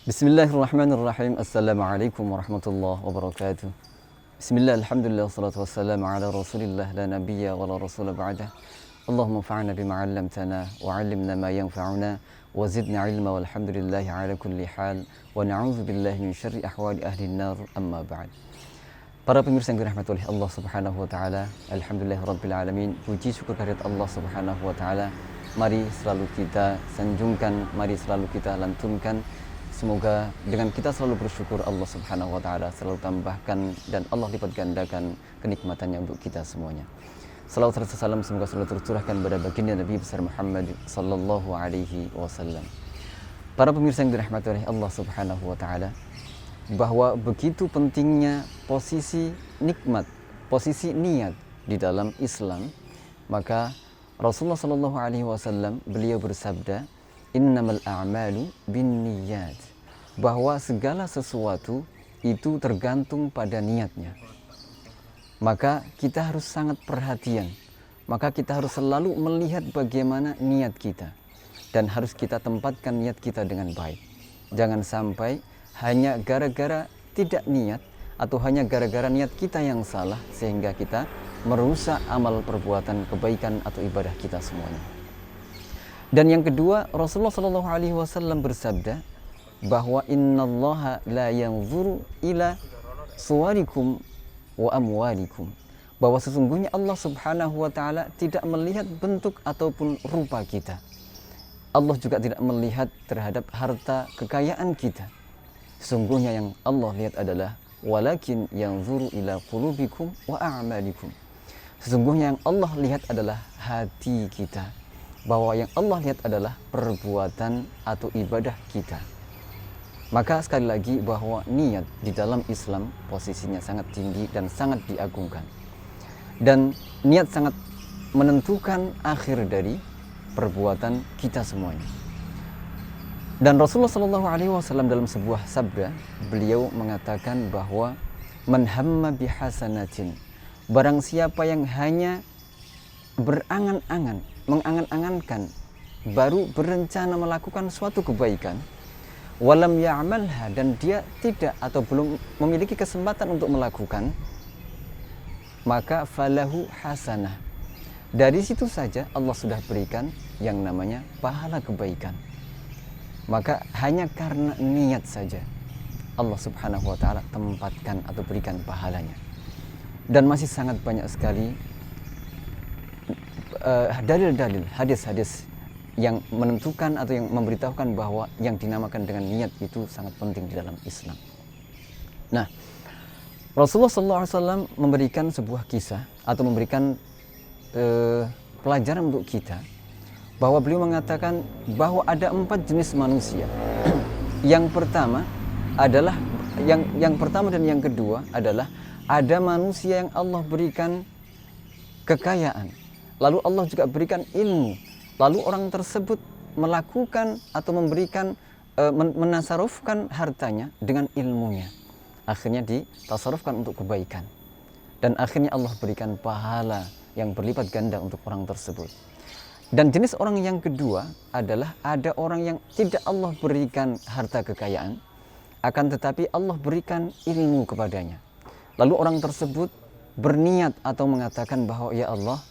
Bismillahirrahmanirrahim. Assalamualaikum warahmatullahi wabarakatuh. Bismillah, alhamdulillah, salatu wassalamu ala rasulillah, la nabiyya wa la rasula ba'dah. Allahumma fa'na bima 'allamtana wa 'allimna ma yanfa'una wa zidna ilma walhamdulillahi ala kulli hal wa na'udzu billahi min syarri ahwali ahli an-nar, amma ba'd. Para pemirsa yang dirahmati oleh Allah Subhanahu wa taala, alhamdulillahirabbil alamin. Puji syukur kehadirat Allah Subhanahu wa taala. Mari selalu kita sanjungkan, mari selalu kita lantunkan. Semoga dengan kita selalu bersyukur, Allah Subhanahu wa taala selalu tambahkan dan Allah lipat gandakan kenikmatannya untuk kita semuanya. Salawat serta salam semoga selalu tercurahkan pada baginda Nabi besar Muhammad sallallahu alaihi wasallam. Para pemirsa yang dirahmati oleh Allah Subhanahu wa taala, bahwa begitu pentingnya posisi nikmat, posisi niat di dalam Islam, maka Rasulullah sallallahu alaihi wasallam beliau bersabda, "Innamal a'malu binniyat." Bahwa segala sesuatu itu tergantung pada niatnya. Maka kita harus sangat perhatian. Maka kita harus selalu melihat bagaimana niat kita. Dan harus kita tempatkan niat kita dengan baik. Jangan sampai hanya gara-gara tidak niat atau hanya gara-gara niat kita yang salah sehingga kita merusak amal perbuatan kebaikan atau ibadah kita semuanya. Dan yang kedua, Rasulullah SAW bersabda bahwa innallaha la yanzuru ila suwarikum wa amwalikum, bahwa sesungguhnya Allah Subhanahu wa taala tidak melihat bentuk ataupun rupa kita. Allah juga tidak melihat terhadap harta kekayaan kita. Sesungguhnya yang Allah lihat adalah walakin yanzuru ila qulubikum wa a'malikum. Sesungguhnya yang Allah lihat adalah hati kita. Bahwa yang Allah lihat adalah perbuatan atau ibadah kita. Maka sekali lagi bahwa niat di dalam Islam posisinya sangat tinggi dan sangat diagungkan. Dan niat sangat menentukan akhir dari perbuatan kita semuanya. Dan Rasulullah SAW dalam sebuah sabda, beliau mengatakan bahwa man hamma bihasanatin, barang siapa yang hanya berangan-angan, mengangan-angankan, baru berencana melakukan suatu kebaikan, walam ya'malha, dan dia tidak atau belum memiliki kesempatan untuk melakukan, maka falahu hasanah. Dari situ saja Allah sudah berikan yang namanya pahala kebaikan. Maka hanya karena niat saja Allah Subhanahu wa taala tempatkan atau berikan pahalanya. Dan masih sangat banyak sekali dalil-dalil, hadis-hadis yang menentukan atau yang memberitahukan bahwa yang dinamakan dengan niat itu sangat penting di dalam Islam. Nah, Rasulullah SAW memberikan sebuah kisah atau memberikan pelajaran untuk kita, bahwa beliau mengatakan bahwa ada 4 jenis manusia. Yang pertama adalah yang pertama dan yang kedua adalah ada manusia yang Allah berikan kekayaan, lalu Allah juga berikan ilmu. Lalu orang tersebut melakukan atau memberikan, menasarufkan hartanya dengan ilmunya. Akhirnya ditasarufkan untuk kebaikan. Dan akhirnya Allah berikan pahala yang berlipat ganda untuk orang tersebut. Dan jenis orang yang kedua adalah ada orang yang tidak Allah berikan harta kekayaan, akan tetapi Allah berikan ilmu kepadanya. Lalu orang tersebut berniat atau mengatakan bahwa ya Allah,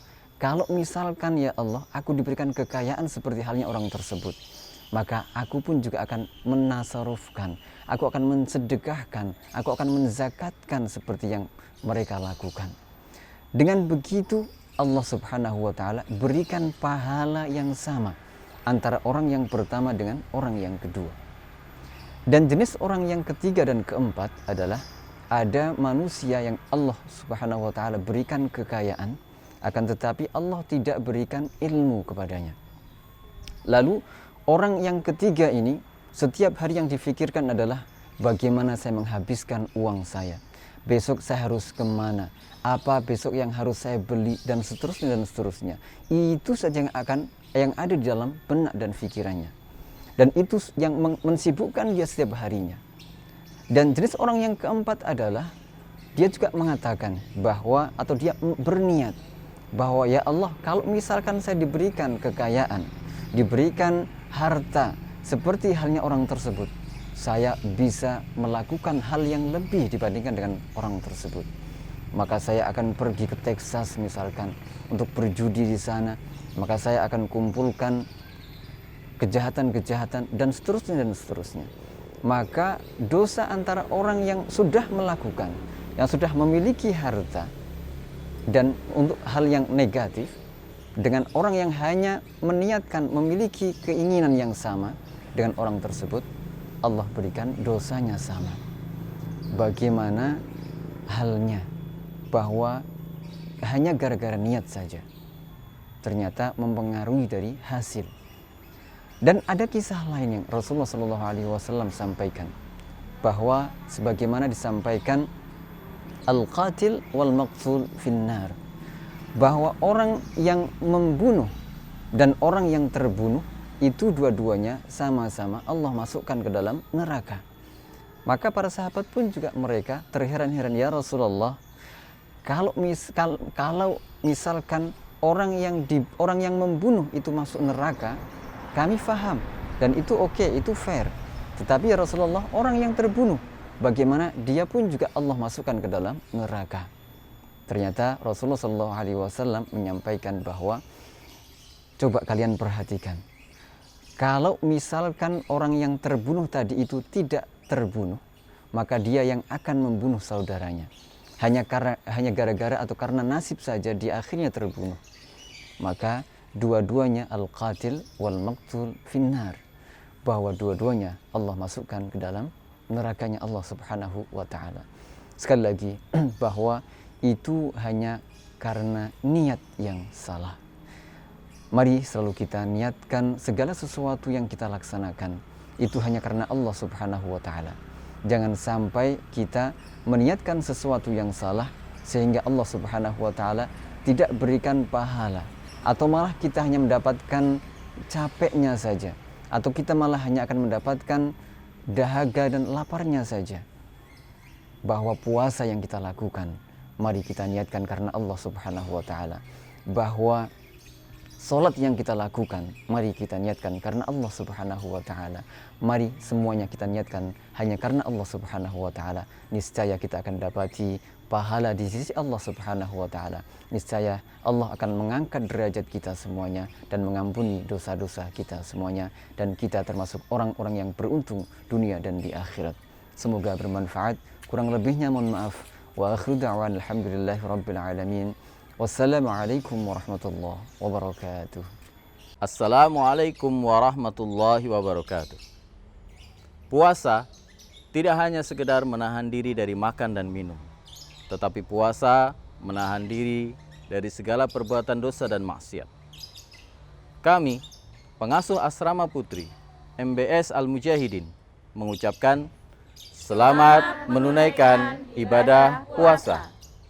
kalau misalkan ya Allah, aku diberikan kekayaan seperti halnya orang tersebut, maka aku pun juga akan menasarufkan, aku akan mensedekahkan, aku akan menzakatkan seperti yang mereka lakukan. Dengan begitu Allah Subhanahu wa taala berikan pahala yang sama antara orang yang pertama dengan orang yang kedua. Dan jenis orang yang ketiga dan keempat adalah ada manusia yang Allah Subhanahu wa taala berikan kekayaan, akan tetapi Allah tidak berikan ilmu kepadanya. Lalu orang yang ketiga ini setiap hari yang difikirkan adalah bagaimana saya menghabiskan uang saya, besok saya harus kemana, apa besok yang harus saya beli, dan seterusnya dan seterusnya. Itu saja yang ada di dalam benak dan pikirannya, dan itu yang mensibukkan dia setiap harinya. Dan jenis orang yang keempat adalah dia juga mengatakan bahwa, atau dia berniat bahwa ya Allah, kalau misalkan saya diberikan kekayaan, diberikan harta seperti halnya orang tersebut, saya bisa melakukan hal yang lebih dibandingkan dengan orang tersebut. Maka saya akan pergi ke Texas misalkan untuk berjudi di sana. Maka saya akan kumpulkan kejahatan-kejahatan dan seterusnya. Maka dosa antara orang yang sudah melakukan, yang sudah memiliki harta dan untuk hal yang negatif, dengan orang yang hanya meniatkan memiliki keinginan yang sama dengan orang tersebut, Allah berikan dosanya sama. Bagaimana halnya bahwa hanya gara-gara niat saja ternyata mempengaruhi dari hasil. Dan ada kisah lain yang Rasulullah SAW sampaikan, bahwa sebagaimana disampaikan al-qatil wal maqtul finnar, bahwa orang yang membunuh dan orang yang terbunuh itu dua-duanya sama-sama Allah masukkan ke dalam neraka. Maka para sahabat pun juga mereka terheran-heran, ya Rasulullah, kalau misalkan orang yang membunuh itu masuk neraka, kami faham dan itu oke, itu fair. Tetapi ya Rasulullah, orang yang terbunuh, bagaimana dia pun juga Allah masukkan ke dalam neraka. Ternyata Rasulullah SAW menyampaikan bahwa coba kalian perhatikan, kalau misalkan orang yang terbunuh tadi itu tidak terbunuh, maka dia yang akan membunuh saudaranya. Hanya gara-gara atau karena nasib saja dia akhirnya terbunuh. Maka dua-duanya al-qatil wal maqtul finnar, bahwa dua-duanya Allah masukkan ke dalam nerakanya Allah Subhanahu wa ta'ala. Sekali lagi, bahwa itu hanya karena niat yang salah. Mari selalu kita niatkan segala sesuatu yang kita laksanakan itu hanya karena Allah Subhanahu wa ta'ala. Jangan sampai kita meniatkan sesuatu yang salah sehingga Allah Subhanahu wa ta'ala tidak berikan pahala, atau malah kita hanya mendapatkan capeknya saja, atau kita malah hanya akan mendapatkan dahaga dan laparnya saja. Bahwa puasa yang kita lakukan, mari kita niatkan karena Allah Subhanahu wa ta'ala. Bahwa salat yang kita lakukan, mari kita niatkan karena Allah Subhanahu wa ta'ala. Mari semuanya kita niatkan hanya karena Allah Subhanahu wa ta'ala. Niscaya kita akan dapati pahala di sisi Allah Subhanahu wa ta'ala. Niscaya Allah akan mengangkat derajat kita semuanya dan mengampuni dosa-dosa kita semuanya, dan kita termasuk orang-orang yang beruntung dunia dan di akhirat. Semoga bermanfaat. Kurang lebihnya mohon maaf. Wa akhiru da'wan alhamdulillahi rabbil alamin. Wassalamualaikum warahmatullahi wabarakatuh. Assalamualaikum warahmatullahi wabarakatuh. Puasa tidak hanya sekedar menahan diri dari makan dan minum, tetapi puasa menahan diri dari segala perbuatan dosa dan maksiat. Kami, pengasuh Asrama Putri MBS Al-Mujahidin, mengucapkan selamat menunaikan ibadah puasa.